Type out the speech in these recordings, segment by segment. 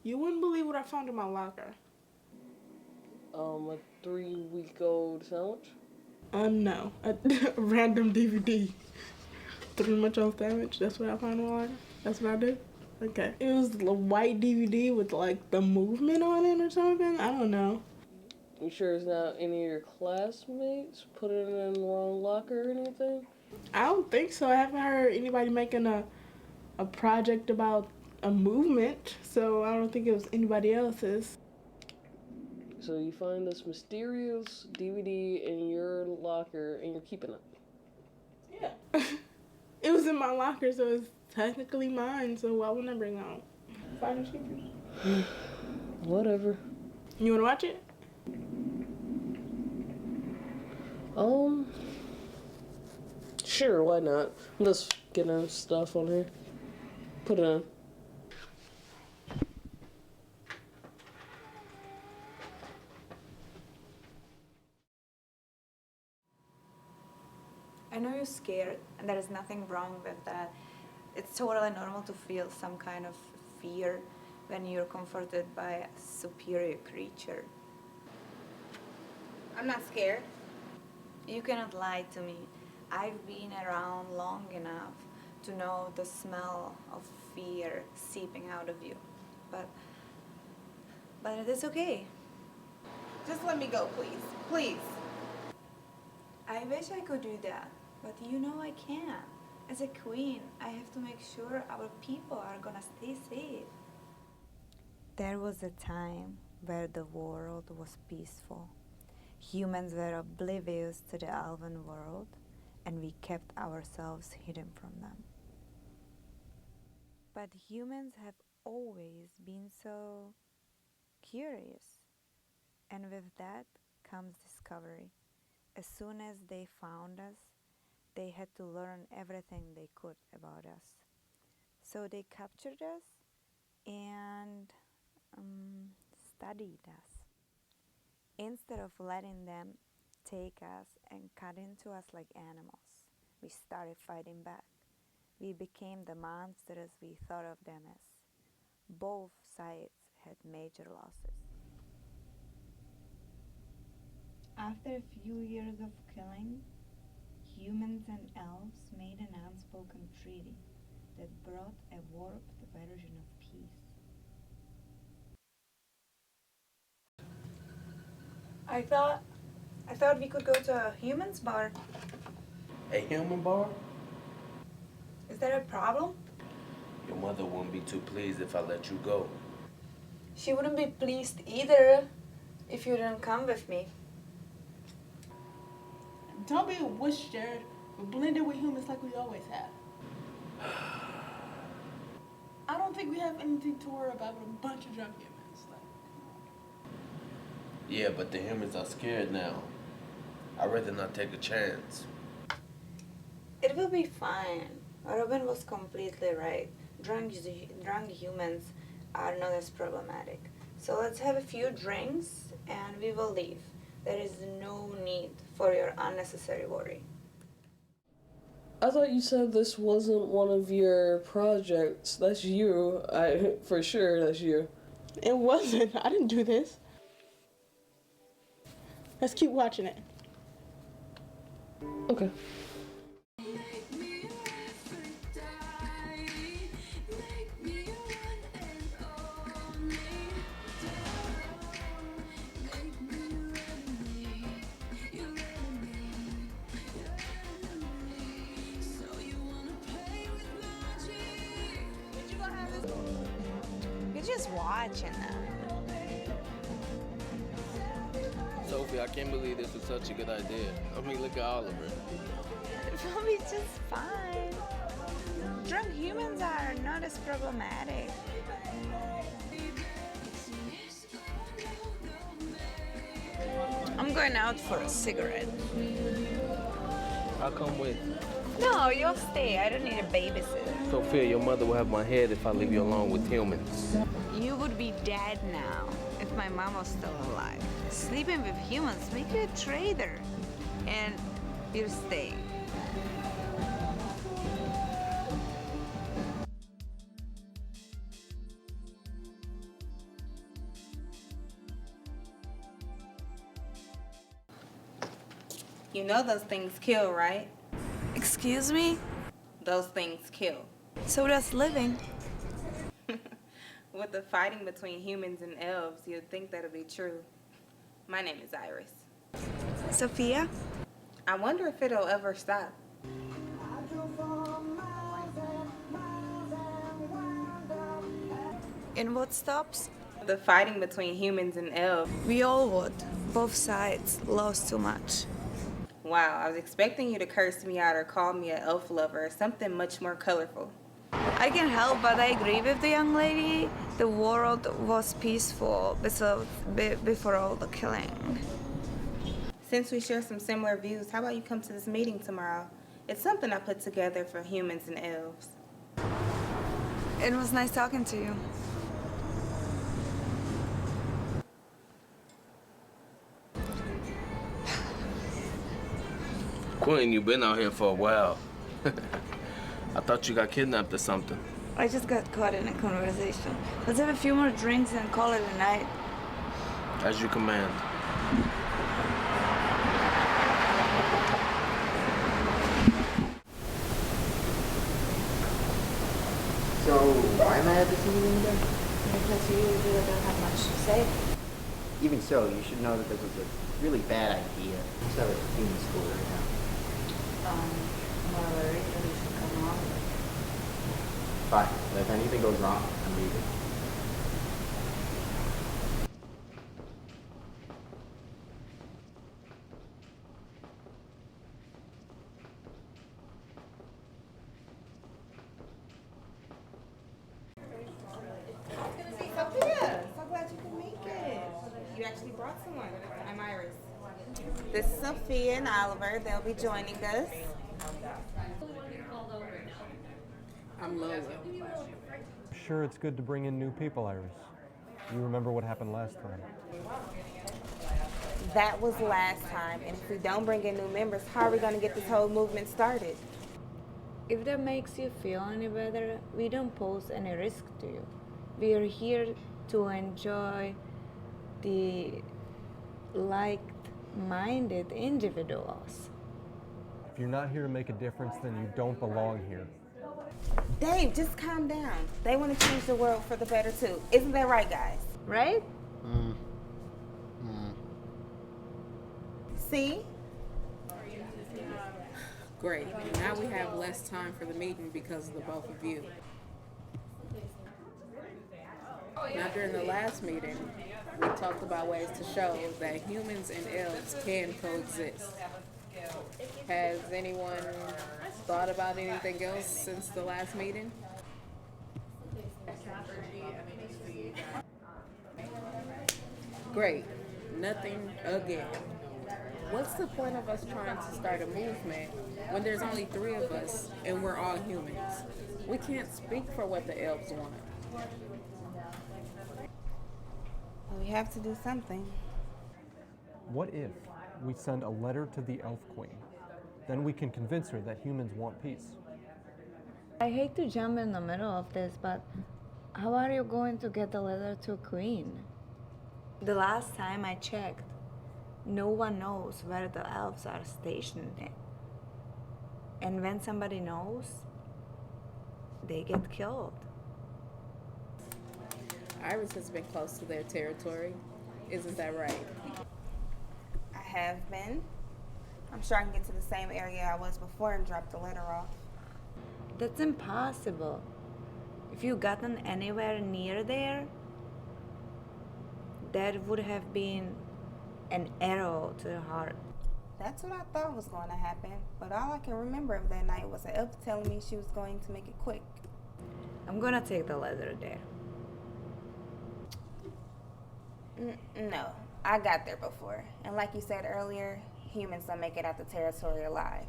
You wouldn't believe what I found in my locker. A 3-week-old sandwich? No. A random DVD. 3 month old sandwich. That's what I found in my locker. That's what I did. Okay. It was a white DVD with like the movement on it or something. I don't know. You sure it's not any of your classmates put it in the wrong locker or anything? I don't think so. I haven't heard anybody making a project about a movement, so I don't think it was anybody else's. So you find this mysterious DVD in your locker and you're keeping it. Yeah. It was in my locker, so it's technically mine, so why wouldn't I bring it home? Finders keepers. Whatever. You wanna watch it? Sure, why not? Let's get our stuff on here. Put it on. I know you're scared, and there is nothing wrong with that. It's totally normal to feel some kind of fear when you're confronted by a superior creature. I'm not scared. You cannot lie to me. I've been around long enough to know the smell of fear seeping out of you. But it is okay. Just let me go, please. Please. I wish I could do that, but you know I can't. As a queen, I have to make sure our people are gonna stay safe. There was a time where the world was peaceful. Humans were oblivious to the elven world, and we kept ourselves hidden from them. But humans have always been so curious, and with that comes discovery. As soon as they found us, they had to learn everything they could about us. So they captured us and studied us. Instead of letting them take us and cut into us like animals, we started fighting back. We became the monsters we thought of them as. Both sides had major losses. After a few years of killing, humans and elves made an unspoken treaty that brought a warped version of peace. I thought we could go to a humans bar. A human bar? Is there a problem? Your mother won't be too pleased if I let you go. She wouldn't be pleased either if you didn't come with me. Don't be a wuss, Jared. We're blended with humans like we always have. I don't think we have anything to worry about with a bunch of drunk humans. Yeah, but the humans are scared now. I'd rather not take a chance. It will be fine. Robin was completely right. Drunk humans are not as problematic. So let's have a few drinks and we will leave. There is no need for your unnecessary worry. I thought you said this wasn't one of your projects. That's you. For sure, that's you. It wasn't. I didn't do this. Let's keep watching it. Okay. You're just watching them. Sophie, I can't believe this was such a good idea. I mean, look at Oliver. It'll be just fine. Drunk humans are not as problematic. I'm going out for a cigarette. I'll come with. No, you'll stay. I don't need a babysitter. Sophia, your mother will have my head if I leave you alone with humans. You would be dead now if my mom was still alive. Sleeping with humans make you a traitor. And you're staying. You know those things kill, right? Excuse me? Those things kill. So does living. With the fighting between humans and elves, you'd think that'd be true. My name is Iris. Sophia? I wonder if it'll ever stop. And what stops? The fighting between humans and elves. We all would. Both sides lost too much. Wow, I was expecting you to curse me out or call me an elf lover or something much more colorful. I can help, but I agree with the young lady. The world was peaceful before all the killing. Since we share some similar views, how about you come to this meeting tomorrow? It's something I put together for humans and elves. It was nice talking to you. Quinn, you've been out here for a while. I thought you got kidnapped or something. I just got caught in a conversation. Let's have a few more drinks and call it a night. As you command. So, why am I at this meeting again? Because you really don't have much to say. Even so, you should know that this was a really bad idea. I'm just at a human school right now. Well, you should come on. Fine, but if anything goes wrong, I'm leaving. Sophia, so glad you could make it. You actually brought someone. I'm Iris. This is Sophia and Oliver. They'll be joining us. I'm Lola. Sure, it's good to bring in new people, Iris. You remember what happened last time. That was last time, and if we don't bring in new members, how are we going to get this whole movement started? If that makes you feel any better, we don't pose any risk to you. We are here to enjoy the like-minded individuals. If you're not here to make a difference, then you don't belong here. Dave, just calm down. They want to change the world for the better, too. Isn't that right, guys? Right? See? Great. Now we have less time for the meeting because of the both of you. Now, during the last meeting, we talked about ways to show that humans and elves can coexist. Has anyone thought about anything else since the last meeting? Great. Nothing again. What's the point of us trying to start a movement when there's only 3 of us and we're all humans? We can't speak for what the elves want. Well, we have to do something. What if we send a letter to the Elf Queen? Then we can convince her that humans want peace. I hate to jump in the middle of this, but how are you going to get the letter to Queen? The last time I checked, no one knows where the elves are stationed. And when somebody knows, they get killed. Iris has been close to their territory. Isn't that right? I have been. I'm sure I can get to the same area I was before and drop the letter off. That's impossible. If you gotten anywhere near there, that would have been an arrow to the heart. That's what I thought was going to happen, but all I can remember of that night was an elf telling me she was going to make it quick. I'm gonna take the letter there. No, I got there before. And like you said earlier, humans don't make it out the territory alive.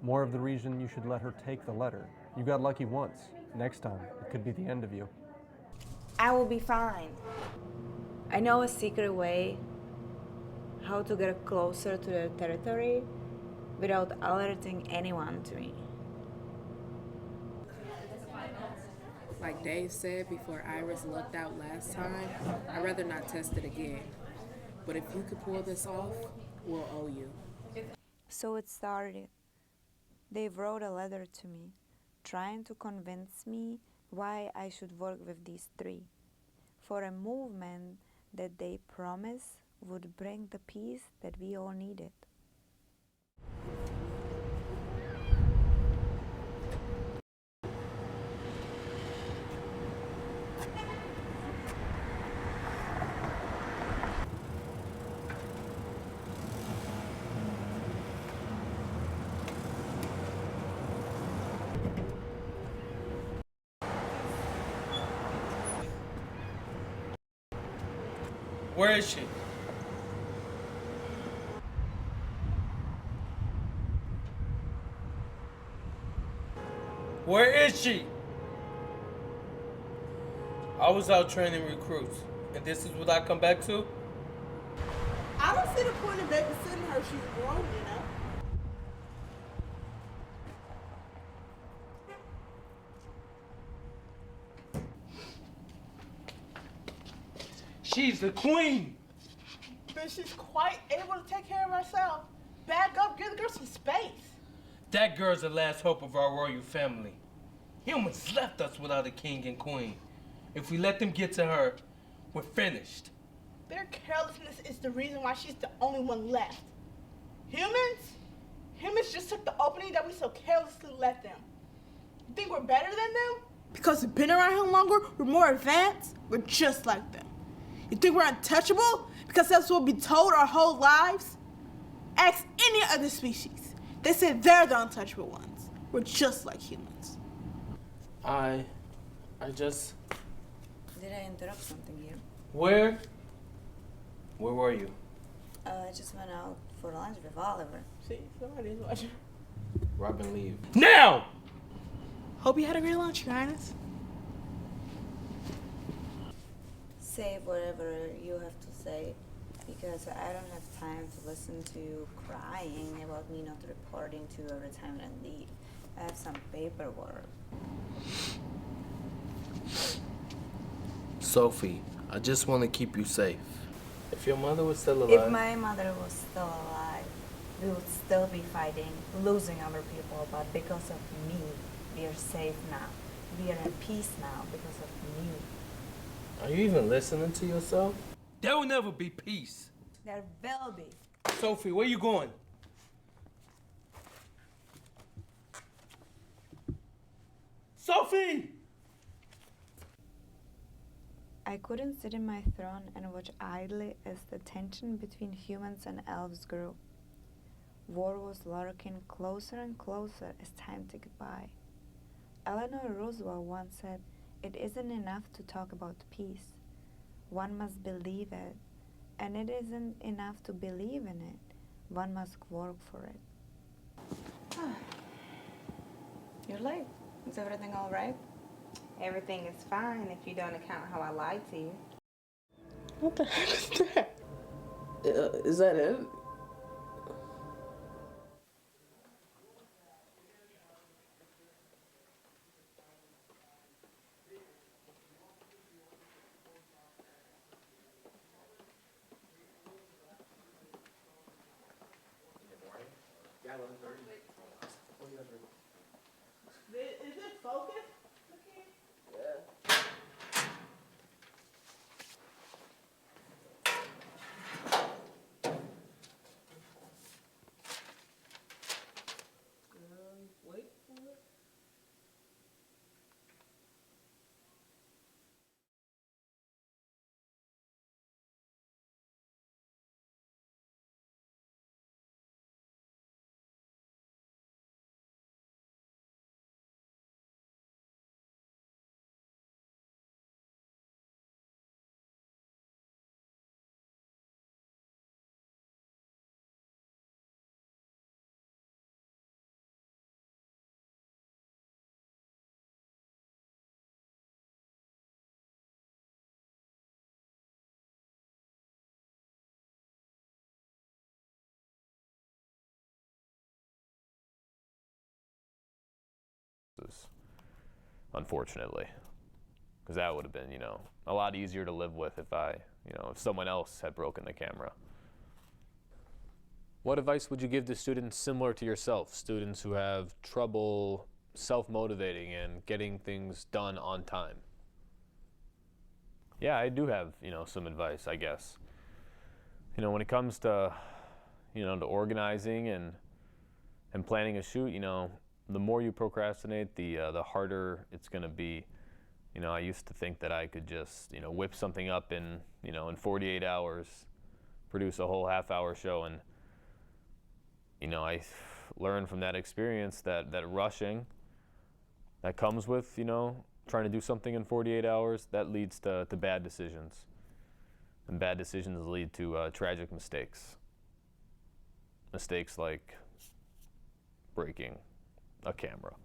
More of the reason you should let her take the letter. You got lucky once. Next time, it could be the end of you. I will be fine. I know a secret way how to get closer to the territory without alerting anyone to me. Like Dave said before Iris lucked out last time, I'd rather not test it again. But if you could pull this off, we'll owe you. So it started. They wrote a letter to me, trying to convince me why I should work with these three, for a movement that they promised would bring the peace that we all needed. Where is she? Where is she? I was out training recruits, and this is what I come back to? I don't see the point of babysitting her. She's grown, you know. She's the queen. But she's quite able to take care of herself. Back up, give the girl some space. That girl's the last hope of our royal family. Humans left us without a king and queen. If we let them get to her, we're finished. Their carelessness is the reason why she's the only one left. Humans just took the opening that we so carelessly let them. You think we're better than them? Because we've been around here longer, we're more advanced, we're just like them. You think we're untouchable? Because that's what we told our whole lives? Ask any other species. They say they're the untouchable ones. We're just like humans. I just... Did I interrupt something here? Where were you? I just went out for lunch with Oliver. See, somebody's watching. Robin, leave. Now! Hope you had a great lunch, Your Highness. Say whatever you have to say, because I don't have time to listen to you crying about me not reporting to you every time I leave. I have some paperwork. Sophie, I just want to keep you safe. If your mother was still alive... If my mother was still alive, we would still be fighting, losing our people, but because of me, we are safe now. We are in peace now because of me. Are you even listening to yourself? There will never be peace. There will be. Sophie, where you going? Sophie! I couldn't sit in my throne and watch idly as the tension between humans and elves grew. War was lurking closer and closer as time ticked by. Eleanor Roosevelt once said, "It isn't enough to talk about peace. One must believe it. And it isn't enough to believe in it. One must work for it." You're late. Is everything all right? Everything is fine if you don't account how I lied to you. What the heck is that? Is that it? Is it focused? Wait for it. Unfortunately, because that would have been, a lot easier to live with if if someone else had broken the camera. What advice would you give to students similar to yourself, students who have trouble self-motivating and getting things done on time? Yeah, I do have, some advice, I guess. When it comes to, to organizing and planning a shoot, the more you procrastinate, the harder it's going to be. I used to think that I could just, whip something up in 48 hours, produce a whole half-hour show, and I learned from that experience that rushing that comes with, trying to do something in 48 hours, that leads to bad decisions. And bad decisions lead to tragic mistakes. Mistakes like breaking a camera.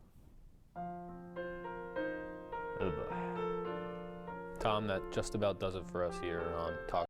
Tom, that just about does it for us here on Talk.